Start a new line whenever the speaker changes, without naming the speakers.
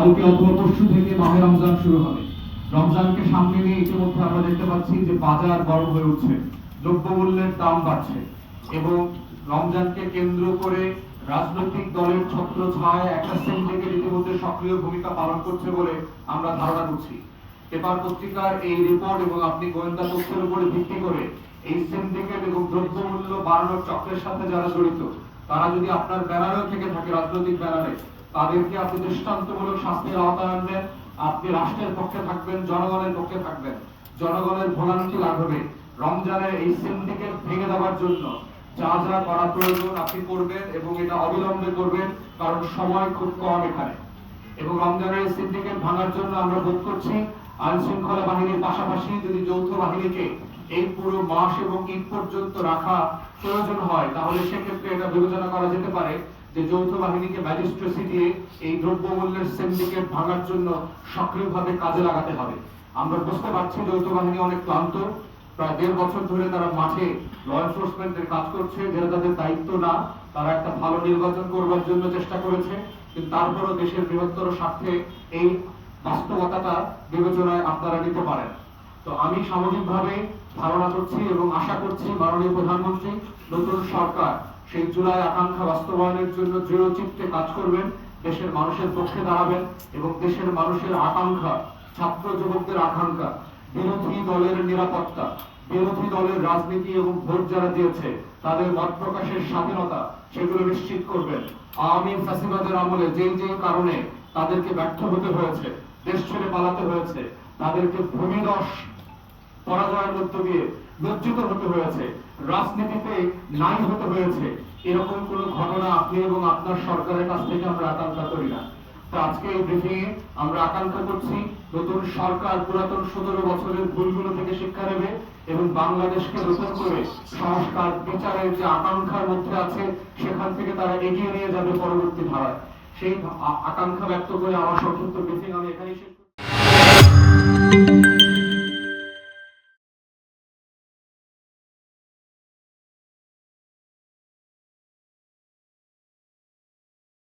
কালকে অথবা পরশু থেকে মাহে রমজান শুরু হবে। রমজানকে সামনে নিয়ে ইতিমধ্যে আমরা দেখতে পাচ্ছি যে বাজার গরম হয়ে উঠছে, দ্রব্যমূল্যের দাম বাড়ছে এবং রমজানকে কেন্দ্র করে রাজনৈতিক দলের ছত্রছায়ায় একটা সিন্ডিকেট ইতিমধ্যে সক্রিয় ভূমিকা পালন করছে বলে আমরা ধারণা করছি। পেপার পত্রিকার এই রিপোর্ট এবং আপনি গোয়েন্দা তথ্যের উপরে ভিত্তি করে এই সিন্ডিকেট এবং দ্রব্যমূল্য বাড়ানোর চক্রের সাথে যারা জড়িত তারা যদি আপনার ব্যানারেও থেকে থাকে, রাজনৈতিক ব্যানারে, তাদেরকে আপনি দৃষ্টান্তমূলক শাস্তির আওতায় আনবেন। আপনি রাষ্ট্রের পক্ষে থাকবেন, জনগণের পক্ষে থাকবেন, জনগণের ভোগান্তি লাঘবে রমজানের এই সিন্ডিকেট ভেঙে দেওয়ার জন্য যা যা করা প্রয়োজন আপনি করবেন এবং এটা অবিলম্বে করবেন, কারণ সময় খুব কম এখানে। এবং রমজানের সিন্ডিকেট ভাঙার জন্য আমরা বোধ করছি আইন শৃঙ্খলা বাহিনীর পাশাপাশি যদি যৌথ বাহিনীকে এই পুরো মাস এবং ঈদ পর্যন্ত রাখা প্রয়োজন হয়, তাহলে সেক্ষেত্রে এটা বিবেচনা করা যেতে পারে যে যৌথ বাহিনীকে ম্যাজিস্ট্রেসি দিয়ে এই দ্রব্যমূল্যের সিন্ডিকেট ভাঙার জন্য সক্রিয়ভাবে কাজে লাগাতে হবে। আমরা বুঝতে পারছি যৌথ বাহিনী অনেক ক্লান্ত, প্রায় 1.5 বছর ধরে তারা মাঠে ল এনফোর্সমেন্টের কাজ করছে, যেটা তাদের দায়িত্ব না। তারা একটা ভালো নির্বাচন করবার জন্য চেষ্টা করেছে, কিন্তু তারপরও দেশের বৃহত্তর স্বার্থে এই বাস্তবতাটা বিবেচনায় আপনারা নিতে পারেন। তো আমি সামগ্রিকভাবে ধারণা করছি এবং আশা করছি মাননীয় প্রধানমন্ত্রী, নতুন সরকার সেই জুলাই আকাঙ্ক্ষা বাস্তবায়নের জন্য দৃঢ় চিত্তে কাজ করবেন, দেশের মানুষের পক্ষে দাঁড়াবেন এবং দেশের মানুষের আকাঙ্ক্ষা, ছাত্র যুবকদের আকাঙ্ক্ষা, বিরোধী দলের নিরাপত্তা, বিরোধী দলের রাজনীতি এবং ভোট যারা দিয়েছে তাদের মত প্রকাশের স্বাধীনতা, সেগুলো নিশ্চিত করবেন। আওয়ামী ফ্যাসিবাদের আমলে যেই কারণে তাদেরকে ব্যর্থ হতে হয়েছে, দেশ ছেড়ে পালাতে হয়েছে, তাদেরকে ভূমিধস পরাজয়ের মধ্য দিয়ে লজ্জিত হতে হয়েছে, রাজনীতিতে নাই হতে হয়েছে, এরকম কোন ঘটনা আপনি এবং আপনার সরকারের কাছ থেকে আমরা আকাঙ্ক্ষা করি না। তো আজকে এই ব্রিফিং এ আমরা আকাঙ্ক্ষা করছি নতুন সরকার পুরাতন 17 বছরের ভুলগুলো থেকে শিক্ষা নেবে এবং বাংলাদেশকে নতুন করে সংস্কার বিচারের যে আকাঙ্ক্ষার মধ্যে আছে সেখান থেকে তারা এগিয়ে নিয়ে যাবে পরবর্তী ধারায়। সেই আকাঙ্ক্ষা ব্যক্ত করে আমার সংক্ষিপ্ত ব্রিফিং আমি এখানেই শেষ করছি।